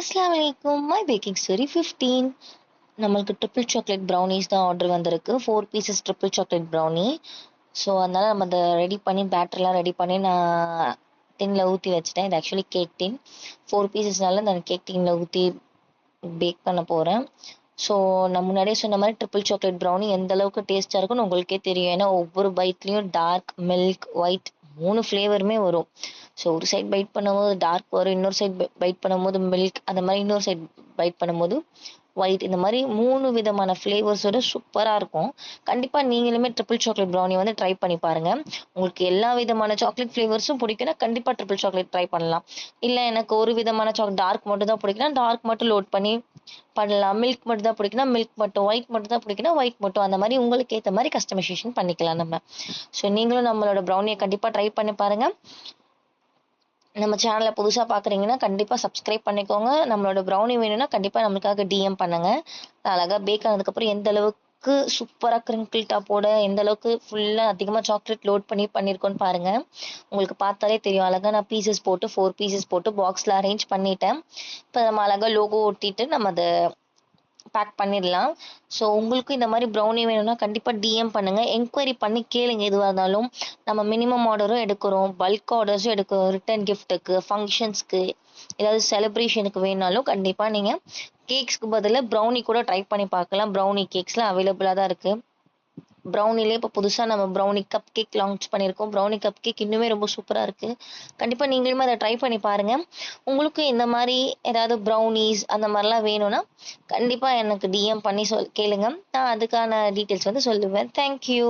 அஸ்ஸலாமு அலைக்கும். My baking story 15. நம்மளுக்கு ட்ரிபிள் சாக்லேட் ப்ரௌனிஸ் தான் ஆர்டர் வந்திருக்கு. 4 pieces triple chocolate brownie. So அதனால் நம்ம அதை ரெடி பண்ணி பேட்டர்லாம் ரெடி பண்ணி நான் டின்னில் ஊற்றி வச்சுட்டேன். இது ஆக்சுவலி கேக் டின். 4 பீசஸ்னால நான் கேக் டின்னில் ஊற்றி பேக் பண்ண போகிறேன். ஸோ நான் முன்னாடியே சொன்ன மாதிரி ட்ரிபிள் சாக்லேட் ப்ரௌனி எந்த அளவுக்கு டேஸ்ட்டாக இருக்குன்னு உங்களுக்கே தெரியும். ஏன்னா ஒவ்வொரு பைட்லேயும் டார்க், மில்க், ஒயிட் 3 ஃப்ளேவருமே வரும். ஸோ ஒரு சைட் பைட் பண்ணும்போது டார்க் வரும், இன்னொரு சைட் பைட் பண்ணும்போது மில்க், அந்த மாதிரி இன்னொரு சைட் பைட் பண்ணும்போது ஒயிட், இந்த மாதிரி 3 விதமான ஃப்ளேவர்ஸோட சூப்பராக இருக்கும். கண்டிப்பாக நீங்களுமே ட்ரிபிள் சாக்லேட் ப்ரௌனி வந்து ட்ரை பண்ணி பாருங்கள். உங்களுக்கு எல்லா விதமான சாக்லேட் ஃப்ளேவர்ஸும் பிடிக்குன்னா கண்டிப்பாக ட்ரிபிள் சாக்லேட் ட்ரை பண்ணலாம். இல்லை எனக்கு ஒரு விதமான டார்க் மட்டும் தான் பிடிக்குன்னா டார்க் மட்டும் லோட் பண்ணி பண்ணலாம். மில்க் மட்டும் தான் பிடிக்குன்னா மில்க் மட்டும், ஒயிட் மட்டும் தான் பிடிக்குன்னா ஒயிட் மட்டும், அந்த மாதிரி உங்களுக்கு ஏற்ற மாதிரி கஸ்டமைசேஷன் பண்ணிக்கலாம் நம்ம. ஸோ நீங்களும் நம்மளோட ப்ரௌனியை கண்டிப்பாக ட்ரை பண்ணி பாருங்கள். நம்ம சேனலை புதுசாக பார்க்குறீங்கன்னா கண்டிப்பாக சப்ஸ்கிரைப் பண்ணிக்கோங்க. நம்மளோட ப்ரௌனி வேணும்னா கண்டிப்பாக நம்மளுக்காக டிஎம் பண்ணுங்கள். அழகாக பேக் ஆனதுக்கப்புறம் எந்த அளவுக்கு சூப்பராக கிரிங்கிள் டாப்போட எந்த அளவுக்கு ஃபுல்லாக அதிகமாக சாக்லேட் லோட் பண்ணியிருக்கோன்னு பாருங்கள். உங்களுக்கு பார்த்தாலே தெரியும். அழகாக நான் பீசஸ் போட்டு 4 பீசஸ் போட்டு பாக்ஸில் அரேஞ்ச் பண்ணிட்டேன். இப்போ நம்ம அழகாக லோகோ ஒட்டிட்டு நம்ம அதை பேக் பண்ணிடலாம். ஸோ உங்களுக்கு இந்த மாதிரி ப்ரௌனி வேணும்னா கண்டிப்பாக டிஎம் பண்ணுங்கள். என்கொயரி பண்ணி கேளுங்க. எதுவாக இருந்தாலும் நம்ம மினிமம் ஆர்டரும் எடுக்கிறோம், பல்க் ஆர்டர்ஸும் எடுக்கிறோம். ரிட்டன் கிஃப்ட்டுக்கு, ஃபங்க்ஷன்ஸ்க்கு, ஏதாவது செலிப்ரேஷனுக்கு வேணாலும் கண்டிப்பாக நீங்கள் கேக்ஸ்க்கு பதிலாக ப்ரௌனி கூட ட்ரை பண்ணி பார்க்கலாம். ப்ரௌனி கேக்ஸ்லாம் அவைலபிளாக தான் இருக்குது. ப்ரௌனிலே இப்போ புதுசாக நம்ம ப்ரௌனி கப் கேக் லான்ச் பண்ணியிருக்கோம். ப்ரௌனி கப் கேக் இன்னுமே ரொம்ப சூப்பராக இருக்குது. கண்டிப்பாக நீங்களுமே அதை ட்ரை பண்ணி பாருங்கள். உங்களுக்கு இந்த மாதிரி ஏதாவது ப்ரௌனிஸ் அந்த மாதிரிலாம் வேணும்னா கண்டிப்பாக எனக்கு டிஎம் பண்ணி கேளுங்க. நான் அதுக்கான டீட்டெயில்ஸ் வந்து சொல்லுவேன். தேங்க்யூ.